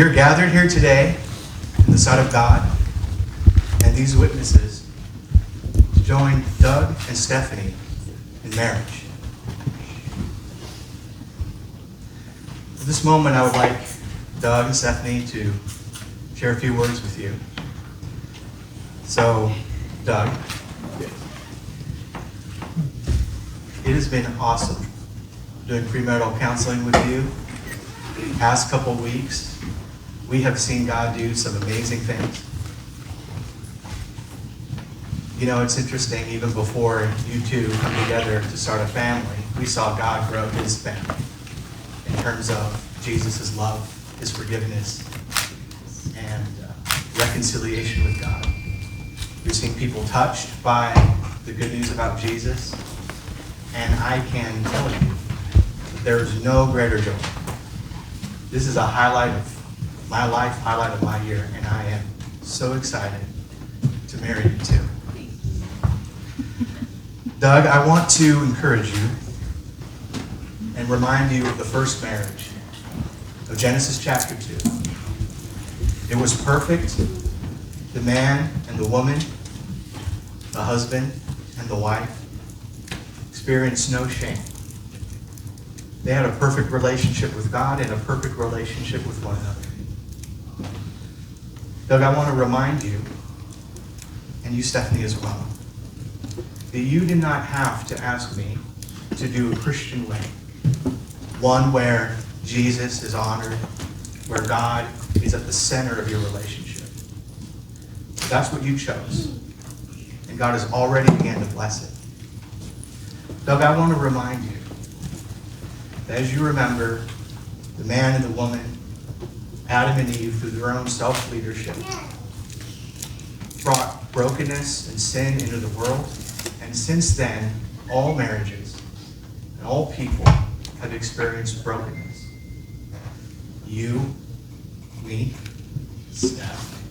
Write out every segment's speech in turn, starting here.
We are gathered here today in the sight of God and these witnesses to join Doug and Stephanie in marriage. At this moment, I would like Doug and Stephanie to share a few words with you. So, Doug, it has been awesome doing premarital counseling with you. The past couple weeks, we have seen God do some amazing things. You know, it's interesting, even before you two come together to start a family, we saw God grow his family in terms of Jesus' love, his forgiveness, and reconciliation with God. We've seen people touched by the good news about Jesus, and I can tell you that there is no greater joy. This is a highlight of my life, highlight of my year, and I am so excited to marry you too. Doug, I want to encourage you and remind you of the first marriage of Genesis chapter 2. It was perfect. The man and the woman, the husband and the wife, experienced no shame. They had a perfect relationship with God and a perfect relationship with one another. Doug, I want to remind you, and you, Stephanie, as well, that you did not have to ask me to do a Christian way. One where Jesus is honored, where God is at the center of your relationship. That's what you chose. And God has already began to bless it. Doug, I want to remind you that as you remember, the man and the woman, Adam and Eve, through their own self-leadership, brought brokenness and sin into the world. And since then, all marriages and all people have experienced brokenness. You, me, Steph,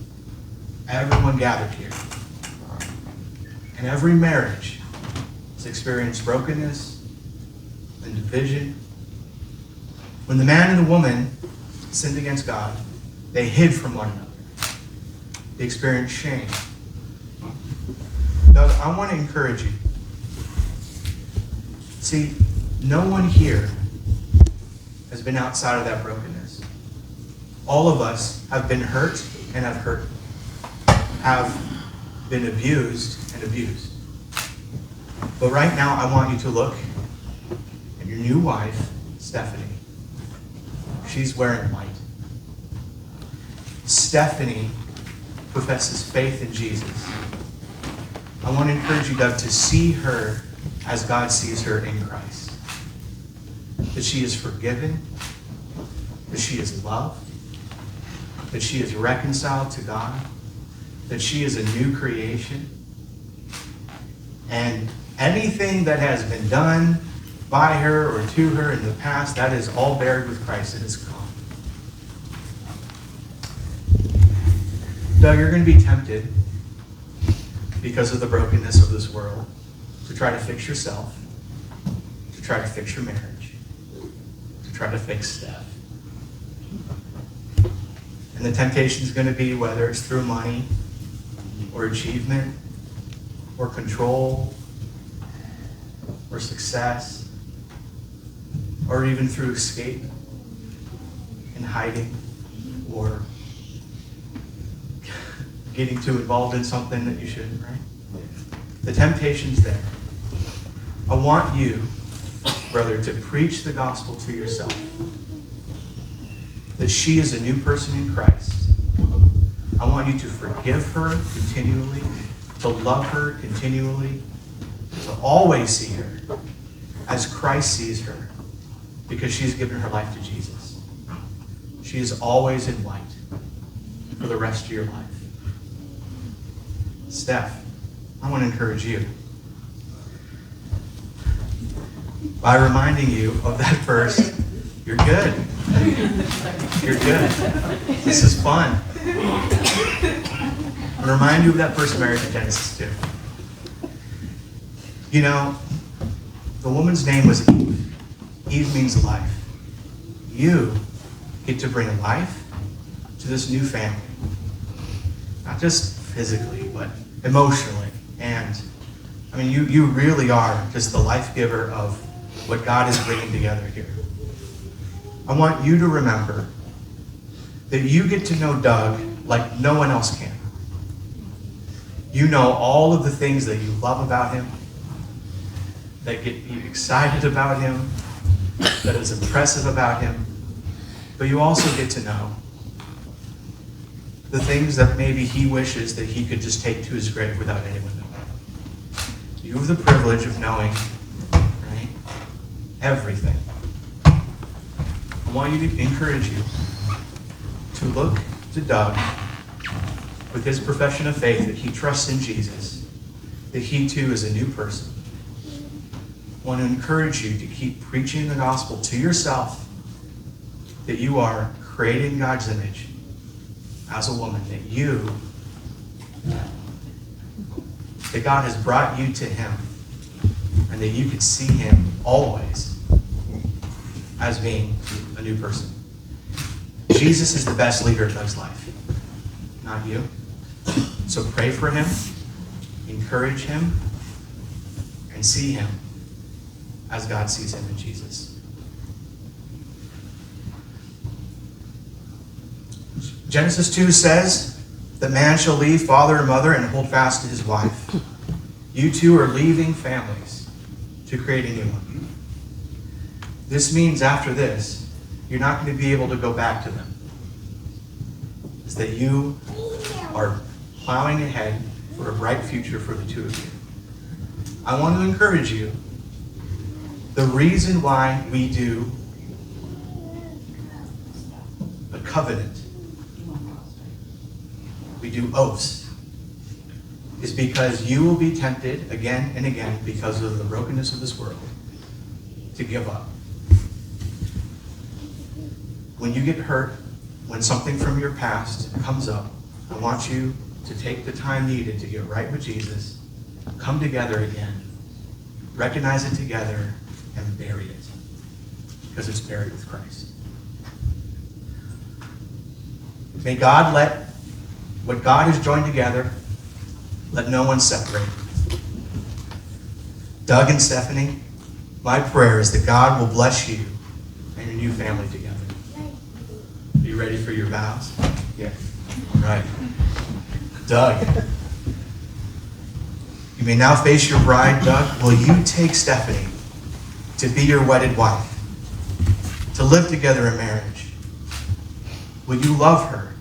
everyone gathered here. And every marriage has experienced brokenness and division. When the man and the woman sinned against God, they hid from one another. They experienced shame. Doug, I want to encourage you. See, no one here has been outside of that brokenness. All of us have been hurt and have been abused and abused. But right now, I want you to look at your new wife, Stephanie. She's wearing white. Stephanie professes faith in Jesus. I want to encourage you, Doug, to see her as God sees her in Christ. That she is forgiven, that she is loved, that she is reconciled to God, that she is a new creation. And anything that has been done by her or to her in the past, that is all buried with Christ. It is gone. Doug, you're going to be tempted because of the brokenness of this world to try to fix yourself, to try to fix your marriage, to try to fix Steph. And the temptation is going to be whether it's through money or achievement or control or success, or even through escape and hiding, or getting too involved in something that you shouldn't, right? The temptation's there. I want you, brother, to preach the gospel to yourself. That she is a new person in Christ. I want you to forgive her continually, to love her continually, to always see her as Christ sees her, because she's given her life to Jesus. She is always in white for the rest of your life. Steph, I want to encourage you by reminding you of that verse. You're good. You're good. This is fun. I'll remind you of that first marriage in Genesis 2. You know, the woman's name was Eve. Eve means life. You get to bring life to this new family. Not just physically, but emotionally. And I mean, you really are just the life giver of what God is bringing together here. I want you to remember that you get to know Doug like no one else can. You know all of the things that you love about him, that get you excited about him, that is impressive about him. But you also get to know the things that maybe he wishes that he could just take to his grave without anyone knowing. You have the privilege of knowing, right, everything. I want you to encourage you to look to Doug with his profession of faith that he trusts in Jesus, that he too is a new person. I want to encourage you to keep preaching the gospel to yourself, that you are created in God's image as a woman, that God has brought you to him, and that you can see him always as being a new person. Jesus is the best leader of Doug's life, not you. So pray for him, encourage him, and see him as God sees him in Jesus. Genesis 2 says that man shall leave father and mother and hold fast to his wife. You two are leaving families to create a new one. This means after this, you're not going to be able to go back to them. It's that you are plowing ahead for a bright future for the two of you. I want to encourage you. The reason why we do a covenant, we do oaths, is because you will be tempted again and again because of the brokenness of this world to give up. When you get hurt, when something from your past comes up, I want you to take the time needed to get right with Jesus, come together again, recognize it together, and bury it, because it's buried with Christ. May God let what God has joined together, let no one separate. Doug and Stephanie, my prayer is that God will bless you and your new family together. Are you ready for your vows? Yeah. All right. Doug, you may now face your bride. Doug, will you take Stephanie to be your wedded wife, to live together in marriage? Will you love her,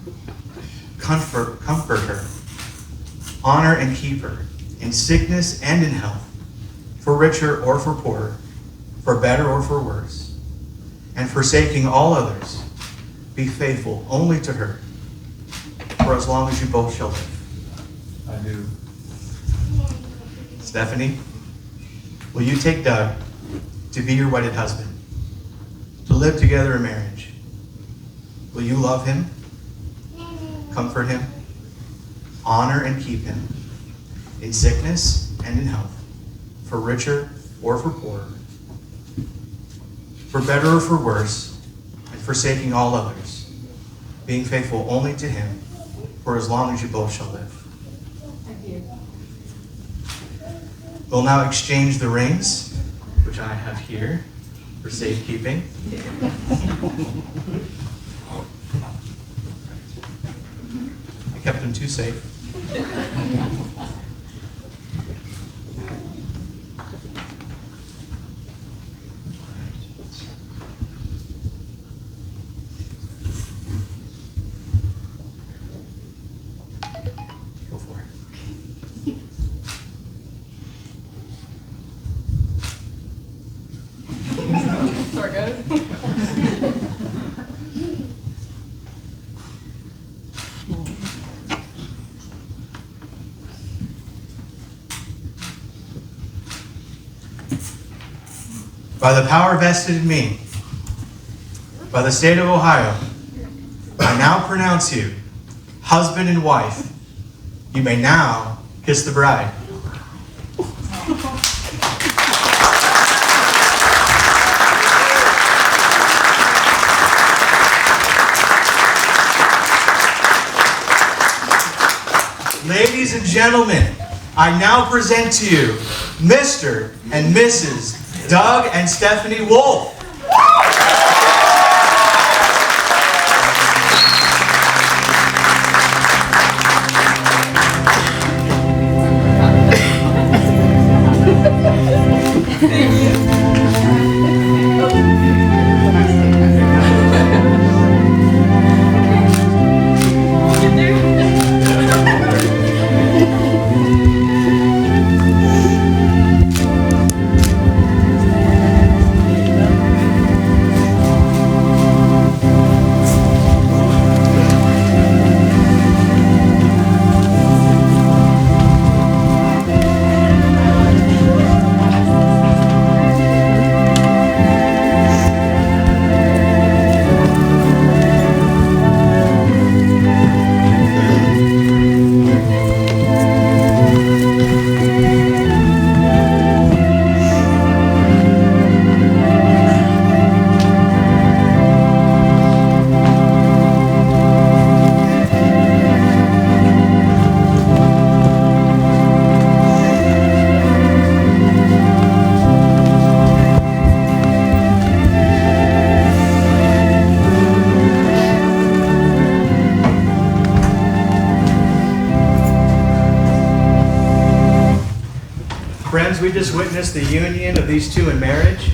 comfort her, honor and keep her in sickness and in health, for richer or for poorer, for better or for worse, and forsaking all others, be faithful only to her, for as long as you both shall live? I do. Stephanie, will you take Doug to be your wedded husband, to live together in marriage? Will you love him, comfort him, honor and keep him in sickness and in health, for richer or for poorer, for better or for worse, and forsaking all others, being faithful only to him, for as long as you both shall live? We'll now exchange the rings, which I have here for safekeeping. I kept them too safe. Go for it. There it goes. By the power vested in me, by the state of Ohio, I now pronounce you husband and wife. You may now kiss the bride. Ladies and gentlemen, I now present to you Mr. and Mrs. Doug and Stephanie Wolf. Friends, we just witnessed the union of these two in marriage.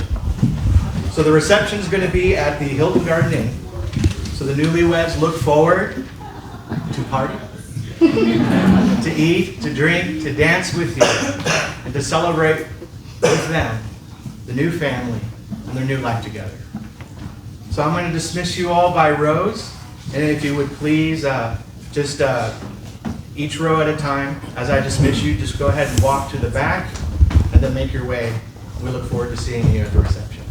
So the reception is going to be at the Hilton Garden Inn. So the newlyweds look forward to party, to eat, to drink, to dance with you, and to celebrate with them the new family and their new life together. So I'm going to dismiss you all by rows, and if you would please just each row at a time, as I dismiss you, just go ahead and walk to the back and then make your way. We look forward to seeing you at the reception.